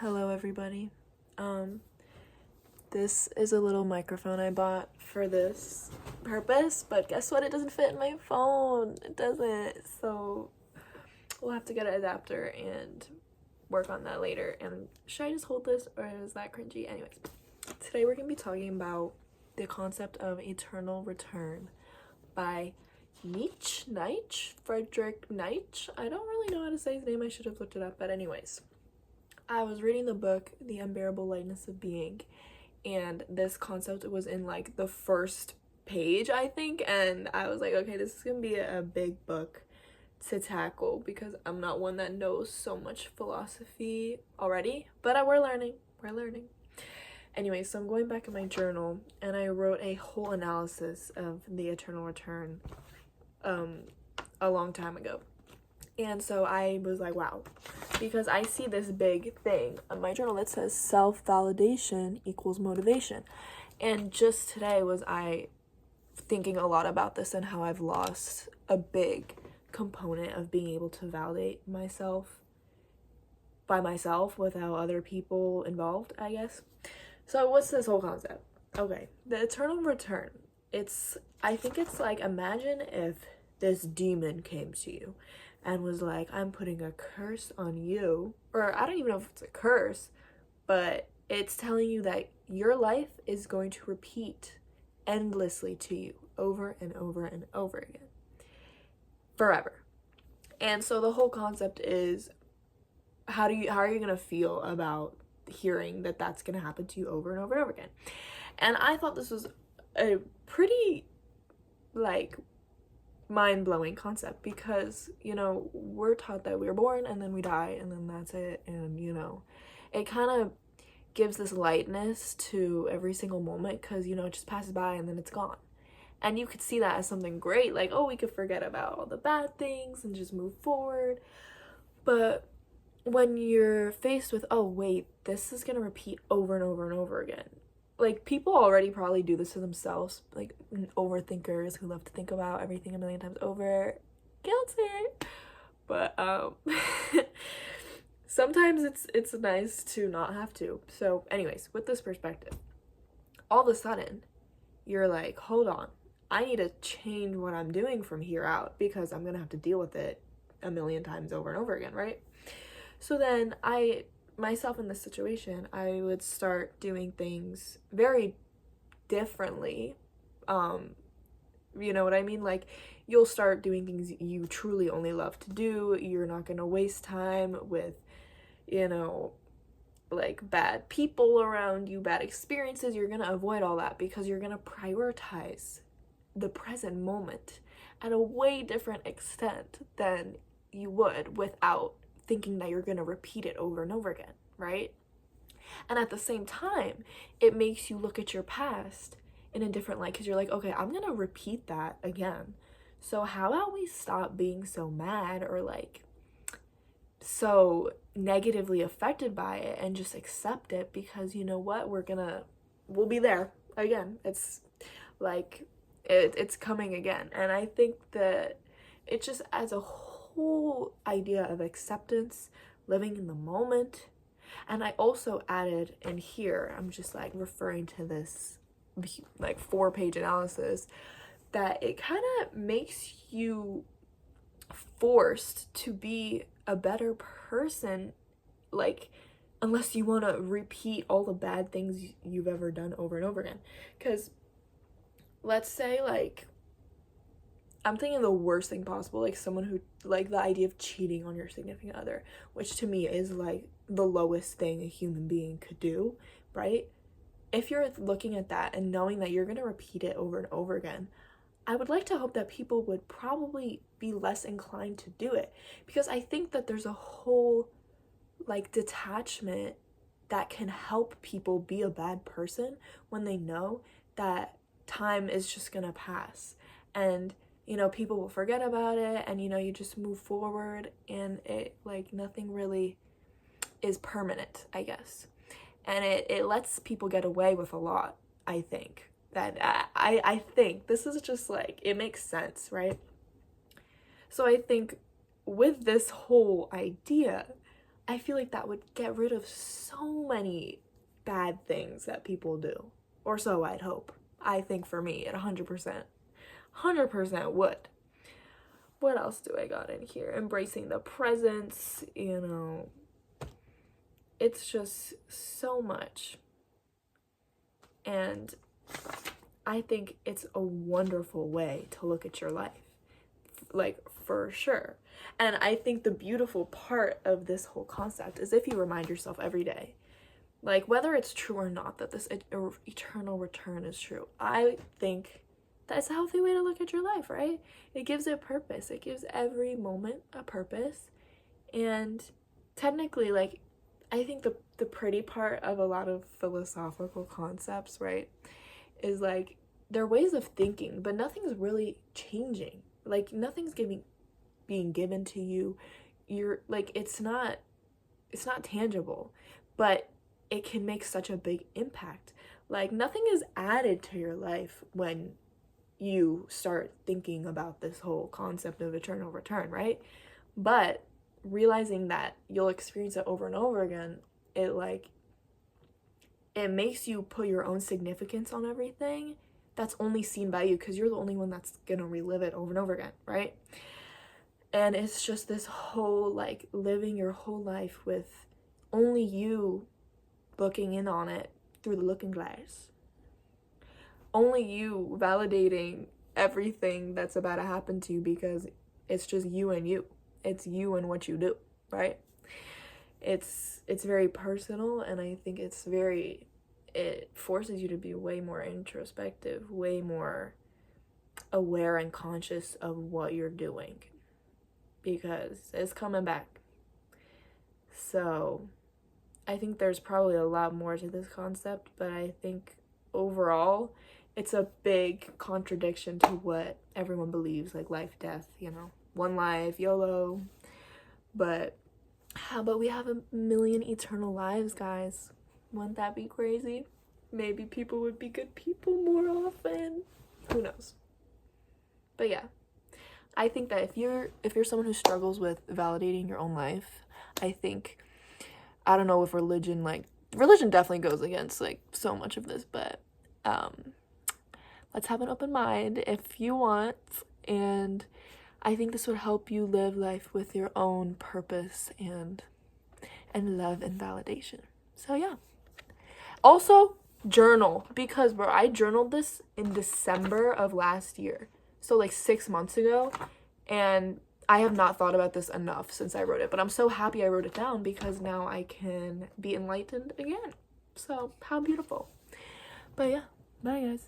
Hello everybody. This is a little microphone I bought for this purpose, but guess what? It doesn't fit in my phone. It doesn't. So we'll have to get an adapter and work on that later. And should I just hold this or is that cringy? Anyways, today we're gonna be talking about the concept of eternal return by Friedrich Nietzsche. I don't really know how to say his name. I should have looked it up, but anyways. I was reading the book, The Unbearable Lightness of Being, and this concept was in like the first page, I think, and I was like, okay, this is gonna be a big book to tackle because I'm not one that knows so much philosophy already, but we're learning. Anyway, so I'm going back in my journal and I wrote a whole analysis of the eternal return a long time ago. And so I was like, wow, because I see this big thing on my journal that says self-validation equals motivation. And just today was I thinking a lot about this and how I've lost a big component of being able to validate myself by myself without other people involved, I guess. So what's this whole concept? Okay, the eternal return. I think it's like, imagine if this demon came to you and was like, I'm putting a curse on you, or I don't even know if it's a curse, but it's telling you that your life is going to repeat endlessly to you over and over and over again, forever. And so the whole concept is, how are you gonna feel about hearing that that's gonna happen to you over and over and over again? And I thought this was a pretty like mind-blowing concept because, you know, we're taught that we're born and then we die and then that's it, and you know, it kind of gives this lightness to every single moment because, you know, it just passes by and then it's gone. And you could see that as something great, like, oh, we could forget about all the bad things and just move forward. But when you're faced with, oh wait, this is gonna repeat over and over and over again, like, people already probably do this to themselves, like overthinkers who love to think about everything a million times over. Guilty. But sometimes it's nice to not have to. So anyways, with this perspective, all of a sudden you're like, hold on, I need to change what I'm doing from here out because I'm gonna have to deal with it a million times over and over again, right? So then myself in this situation, I would start doing things very differently. You know what I mean? Like, you'll start doing things you truly only love to do. You're not gonna waste time with, you know, like bad people around you, bad experiences. You're gonna avoid all that because you're gonna prioritize the present moment at a way different extent than you would without thinking that you're gonna repeat it over and over again, right? And at the same time, it makes you look at your past in a different light because you're like, okay, I'm gonna repeat that again. So how about we stop being so mad or like so negatively affected by it and just accept it, because you know what, we'll be there again. It's like it's coming again. And I think that it just adds a whole idea of acceptance, living in the moment. And I also added in here, I'm just like referring to this like 4-page analysis, that it kind of makes you forced to be a better person, like, unless you want to repeat all the bad things you've ever done over and over again. Because let's say, like, I'm thinking the worst thing possible, like someone who, like, the idea of cheating on your significant other, which to me is like the lowest thing a human being could do, right? If you're looking at that and knowing that you're going to repeat it over and over again, I would like to hope that people would probably be less inclined to do it, because I think that there's a whole like detachment that can help people be a bad person when they know that time is just going to pass and, you know, people will forget about it and, you know, you just move forward and it, like, nothing really is permanent, I guess. And it lets people get away with a lot, I think. That I think this is just like, it makes sense, right? So I think with this whole idea, I feel like that would get rid of so many bad things that people do. Or so I'd hope. I think for me, it 100% would. What else do I got in here? Embracing the presence, you know. It's just so much. And I think it's a wonderful way to look at your life. Like, for sure. And I think the beautiful part of this whole concept is if you remind yourself every day, like, whether it's true or not that this eternal return is true, I think that's a healthy way to look at your life, right? It gives it purpose. It gives every moment a purpose. And technically, like, I think the pretty part of a lot of philosophical concepts, right, is like, they're ways of thinking, but nothing's really changing. Like, nothing's being given to you. You're like, it's not tangible, but it can make such a big impact. Like, nothing is added to your life when you start thinking about this whole concept of eternal return, right? But realizing that you'll experience it over and over again, it makes you put your own significance on everything that's only seen by you, because you're the only one that's gonna relive it over and over again, right? And it's just this whole, like, living your whole life with only you looking in on it through the looking glass. Only you validating everything that's about to happen to you, because it's just you and you. It's you and what you do, right? It's very personal, and I think it forces you to be way more introspective, way more aware and conscious of what you're doing, because it's coming back. So I think there's probably a lot more to this concept, but I think overall it's a big contradiction to what everyone believes, like life, death, you know, one life, YOLO. But how about we have 1,000,000 eternal lives, guys? Wouldn't that be crazy? Maybe people would be good people more often. Who knows? But yeah, I think that if you're someone who struggles with validating your own life, I think, I don't know if religion definitely goes against like so much of this, but let's have an open mind if you want, and I think this would help you live life with your own purpose and love and validation. So yeah. Also, journal, because bro, I journaled this in December of last year. So like 6 months ago, and I have not thought about this enough since I wrote it, but I'm so happy I wrote it down, because now I can be enlightened again. So how beautiful. But yeah, bye guys.